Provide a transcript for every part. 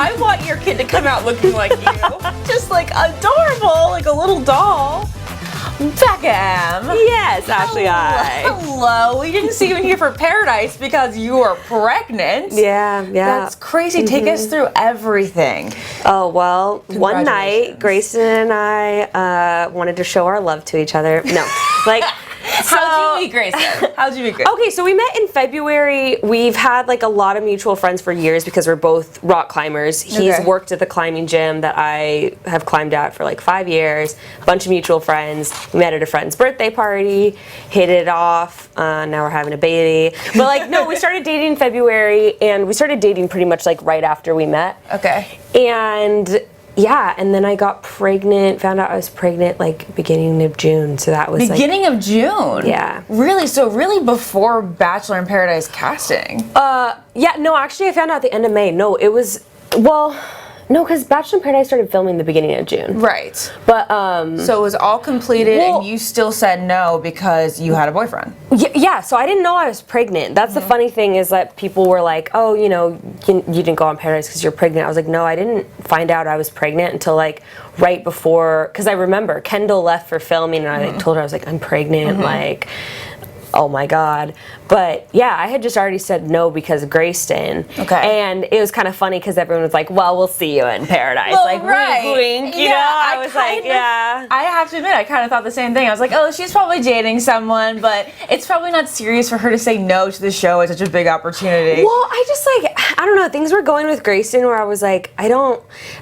I want your kid to come out looking like you. Just like adorable, like a little doll. Bekah M. Yes, Ashley, Hello. We didn't see you in here for Paradise because you were pregnant. Yeah. That's crazy. Take us through everything. Oh, well, one night, Grayson and I wanted to show our love to each other. No, like... How'd you meet Grayson? Okay, so we met in February. We've had like a lot of mutual friends for years because we're both rock climbers. He's worked at the climbing gym that I have climbed at for like 5 years. A bunch of mutual friends. We met at a friend's birthday party, hit it off. Now we're having a baby. But like, no, we started dating in February, and we started dating pretty much like right after we met. Okay. And yeah, and then I got pregnant, found out I was pregnant like beginning of June, so that was beginning of June? Yeah. Really? So really before Bachelor in Paradise casting? Yeah, no, actually I found out at the end of May. No, it was, well, no, because Bachelor in Paradise started filming the beginning of June. Right. But, so it was all completed and you still said no because you had a boyfriend? Yeah, so I didn't know I was pregnant. That's the funny thing is that people were like, oh, you know, you didn't go on Paradise because you're pregnant. I was like, no, I didn't find out I was pregnant until like right before, because I remember Kendall left for filming and I like told her, I was like, I'm pregnant, like, oh my God. But yeah, I had just already said no because of Grayson. Okay. And it was kind of funny because everyone was like, well, we'll see you in Paradise. Well, like, wink, wink, you know? I was like, yeah. I have to admit, I kind of thought the same thing. I was like, oh, she's probably dating someone, but it's probably not serious for her to say no to the show. It's such a big opportunity. Well, I just like, I don't know, things were going with Grayson where I was like, I don't,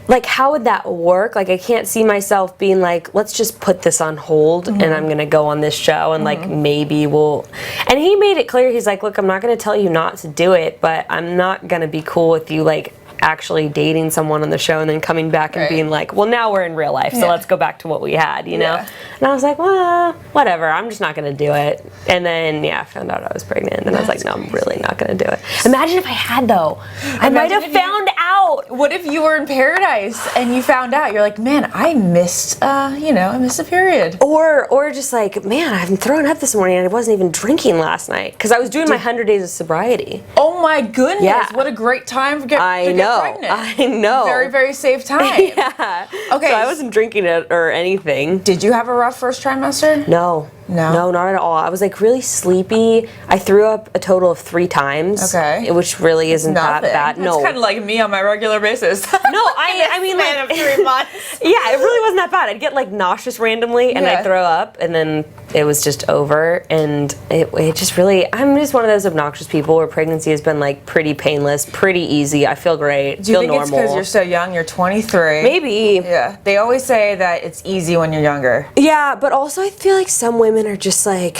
like, how would that work? Like, I can't see myself being like, let's just put this on hold and I'm going to go on this show and like maybe we'll, and he made it clear, he's like, look, I'm not going to tell you not to do it, but I'm not going to be cool with you like actually dating someone on the show and then coming back and being like, well, now we're in real life, so let's go back to what we had, you know? And I was like, well, whatever, I'm just not going to do it. And then, yeah, I found out I was pregnant, and then I was like, no, I'm really not going to do it. Imagine if I had, though. I might have found out. What if you were in Paradise and you found out? You're like, man, I missed, you know, I missed a period. Or just like, man, I'm throwing up this morning and I wasn't even drinking last night because I was doing my 100 days of sobriety. Oh my goodness. Yeah. What a great time to get pregnant. I know. Very, very safe time. Yeah. Okay. So I wasn't drinking it or anything. Did you have a rough first trimester? No. No, not at all. I was like really sleepy. I threw up a total of 3 times. Okay. Which really isn't that bad. No. It's kind of like me on my regular basis. No, I mean like of 3 months. Yeah, it really wasn't that bad. I'd get like nauseous randomly and I'd throw up and then it was just over, and it just really, I'm just one of those obnoxious people where pregnancy has been like pretty painless, pretty easy. I feel great. Do you think normal. it's because you're so young? You're 23. Maybe. Yeah. They always say that it's easy when you're younger. Yeah, but also I feel like some women are just like,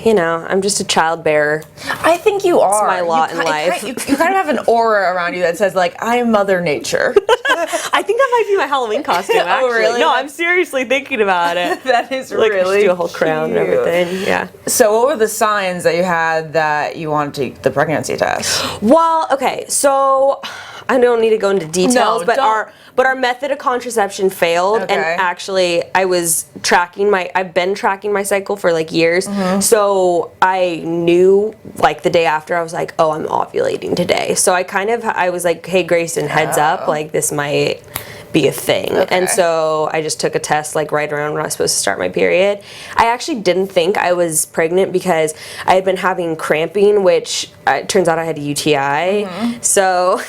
you know, I'm just a child bearer. I think you are. It's my lot in life. You kind of have an aura around you that says like, I'm Mother Nature. I think that might be my Halloween costume, actually. Oh, really? No, I'm seriously thinking about it. That is like, really do a whole crown cute. and everything. Yeah. So what were the signs that you had that you wanted to take the pregnancy test? Well, okay, so I don't need to go into details, but don't. our method of contraception failed, and actually I've been tracking my cycle for like years, so I knew like the day after I was like, oh, I'm ovulating today. So I was like, hey Grayson, heads up, like this might be a thing. And so I just took a test like right around when I was supposed to start my period. I actually didn't think I was pregnant because I had been having cramping, which it turns out I had a UTI. So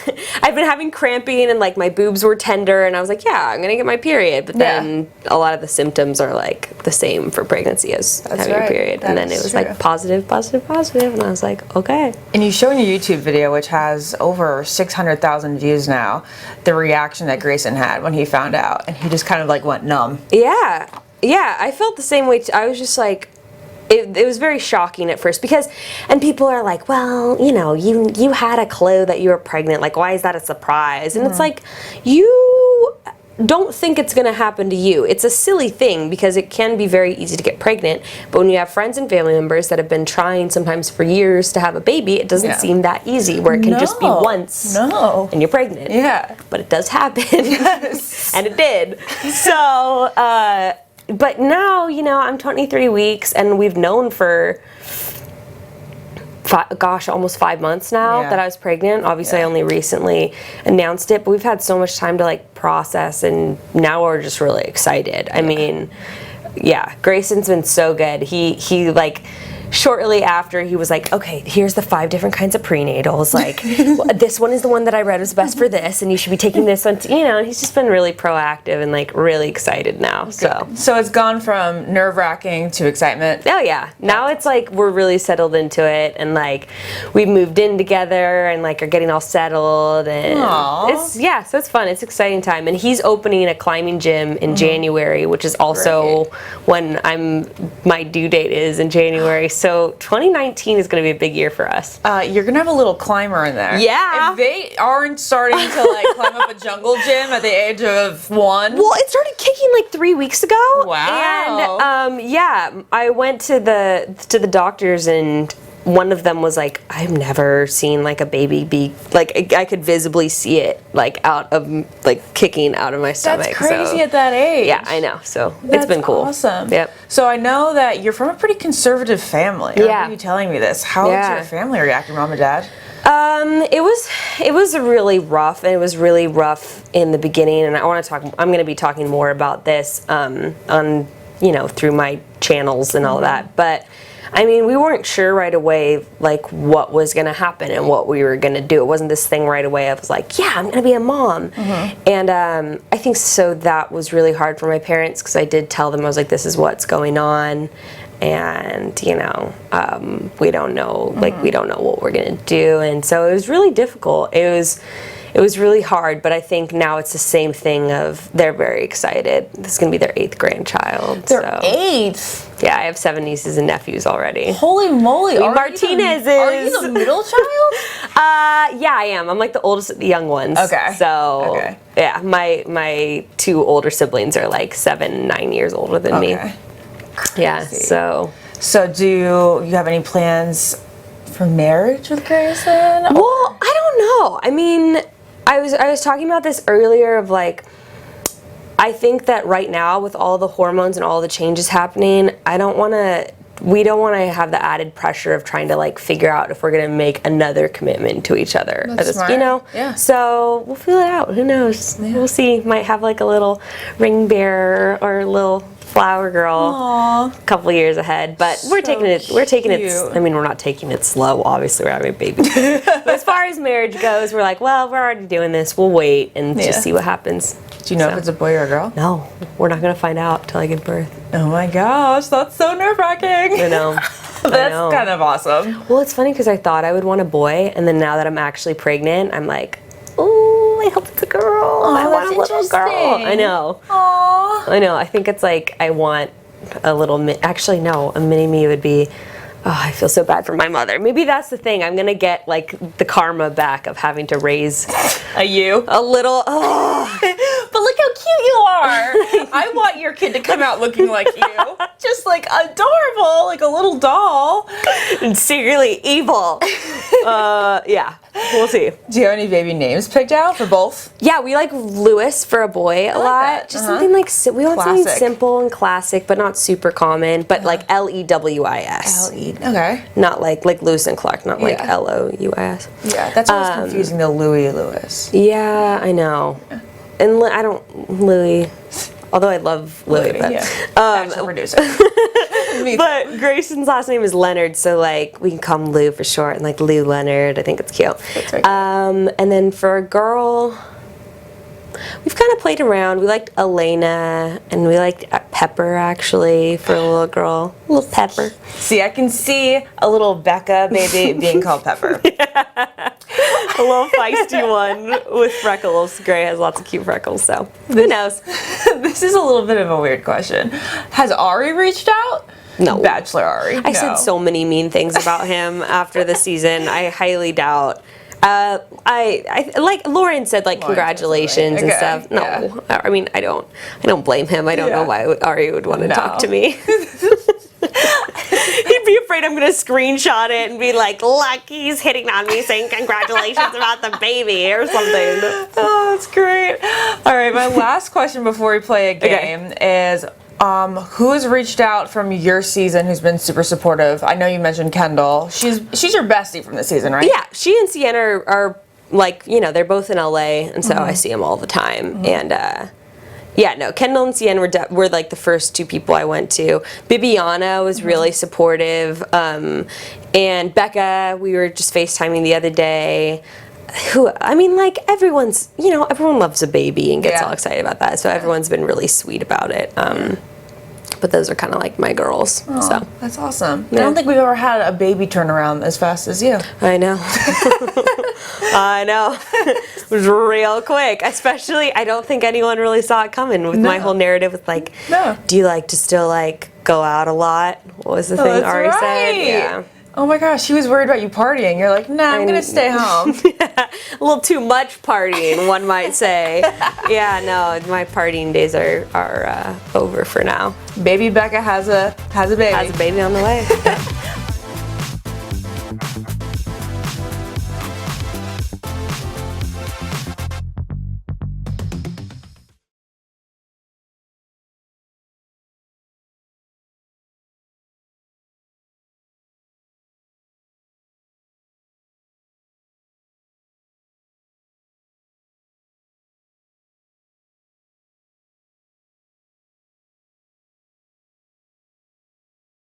I've been having cramping and like my boobs were tender and I was like, yeah, I'm gonna get my period. But then a lot of the symptoms are like the same for pregnancy as having a period. And then it was like positive, and I was like, okay. And you show in your YouTube video, which has over 600,000 views now, the reaction that Grayson had when he found out, and he just kind of like went numb. Yeah, I felt the same way. I was just like, it was very shocking at first because, and people are like, well, you know, you had a clue that you were pregnant. Like, why is that a surprise? And it's like, you don't think it's going to happen to you. It's a silly thing because it can be very easy to get pregnant, but when you have friends and family members that have been trying sometimes for years to have a baby, it doesn't seem that easy where it can just be once and you're pregnant. Yeah. But it does happen. Yes. And it did. So, but now, you know, I'm 23 weeks and we've known for almost 5 months now that I was pregnant. Obviously, I only recently announced it, but we've had so much time to like process, and now we're just really excited. I mean, Grayson's been so good. He like, shortly after, he was like, okay, here's the 5 different kinds of prenatals. Like, this one is the one that I read was best for this, and you should be taking this one, and he's just been really proactive and like really excited now. So it's gone from nerve-wracking to excitement. Oh yeah, now it's like we're really settled into it, and like we've moved in together and like are getting all settled, and so it's fun. It's an exciting time, and he's opening a climbing gym in January, which is also when my due date is in January. So 2019 is going to be a big year for us. You're going to have a little climber in there. Yeah. If they aren't starting to like climb up a jungle gym at the age of 1. Well, it started kicking like 3 weeks ago. Wow. And I went to the doctors, and one of them was like, I've never seen like a baby be like, I could visibly see it like out of like kicking out of my stomach. That's crazy at that age. Yeah, I know. So it's been cool. Awesome. Yep. So I know that you're from a pretty conservative family. I remember you telling me this. How did your family react, your mom and dad? It was really rough, and it was really rough in the beginning. And I'm going to be talking more about this on through my channels and all that, but. I mean, we weren't sure right away, like, what was going to happen and what we were going to do. It wasn't this thing right away. I was like, yeah, I'm going to be a mom. And I think so that was really hard for my parents, because I did tell them, I was like, this is what's going on. And, we don't know, like, we don't know what we're going to do. And so it was really difficult. It was really hard, but I think now it's the same thing of they're very excited. This is going to be their 8th grandchild. Their 8th? Yeah, I have 7 nieces and nephews already. Holy moly. Martinez Are you the middle child? Yeah, I am. I'm like the oldest of the young ones. Okay. So, yeah, my 2 older siblings are like 7, 9 years older than me. Yeah, so. So do you have any plans for marriage with Grayson? Well, I don't know. I mean, I was talking about this earlier of like, I think that right now with all the hormones and all the changes happening, we don't want to have the added pressure of trying to like figure out if we're going to make another commitment to each other. That's smart. Yeah. So we'll feel it out. Who knows? Yeah. We'll see. Might have like a little ring bearer or a little flower girl a couple years ahead, but we're taking it I mean, we're not taking it slow, obviously we're having a baby. But as far as marriage goes, we're like, well, we're already doing this, we'll wait and just see what happens. Do you know if it's a boy or a girl? No, we're not gonna find out till I give birth. Oh my gosh, that's so nerve-wracking. I know. That's kind of awesome. Well, it's funny because I thought I would want a boy, and then now that I'm actually pregnant, I'm like, oh, I hope it's a girl. I want a little girl. I know. Aww. I know. I think it's like I want a little. Actually, no. A mini me would be. Oh, I feel so bad for my mother. Maybe that's the thing. I'm gonna get like the karma back of having to raise a little. Oh. But look how cute you are. I want your kid to come out looking like you, just like adorable, like a little doll, and secretly evil. Yeah, we'll see. Do you have any baby names picked out for both? Yeah, we like Lewis for a boy a lot. That. Just something like we want something simple and classic, but not super common. But like Lewis. Okay. Not like Lewis and Clark, not like Louis. Yeah, that's always confusing, the Louis Lewis. Yeah, I know. And I don't Louis, although I love Louis. But, actual producer. But Grayson's last name is Leonard, so like we can call him Lou for short, and like Lou Leonard. I think it's cute. That's very cute. And then for a girl, we've kind of played around. We liked Elena, and we liked Pepper, actually, for a little girl. A little Pepper. See, I can see a little Bekah baby being called Pepper. A little feisty one with freckles. Gray has lots of cute freckles, so who knows? This is a little bit of a weird question. Has Ari reached out? No. Bachelor Ari. I said so many mean things about him after the season. I highly doubt. I like Lauren said, like, congratulations and stuff. No, yeah. I mean, I don't blame him. I don't know why Ari would want to talk to me. He'd be afraid I'm going to screenshot it and be like, look, he's hitting on me saying congratulations about the baby or something. Oh, that's great. All right, my last question before we play a game is, Who has reached out from your season who's been super supportive? I know you mentioned Kendall. She's your bestie from the season, right? Yeah, she and Sienna are like, you know, they're both in LA, and so I see them all the time. And yeah, no, Kendall and Sienna were like the first two people I went to. Bibiana was really supportive, and Bekah, we were just FaceTiming the other day. I mean, like, everyone loves a baby and gets all excited about that, so everyone's been really sweet about it. But those are kind of like my girls. Oh, so that's awesome. Yeah. I don't think we've ever had a baby turn around as fast as you. I know. I know. It was real quick. Especially, I don't think anyone really saw it coming with my whole narrative with like, do you like to still like go out a lot? What was the thing Ari said? Yeah. Oh my gosh, she was worried about you partying. You're like, nah, I'm gonna stay home. A little too much partying, one might say. Yeah, no, my partying days are over for now. Baby Bekah has a baby. Has a baby on the way.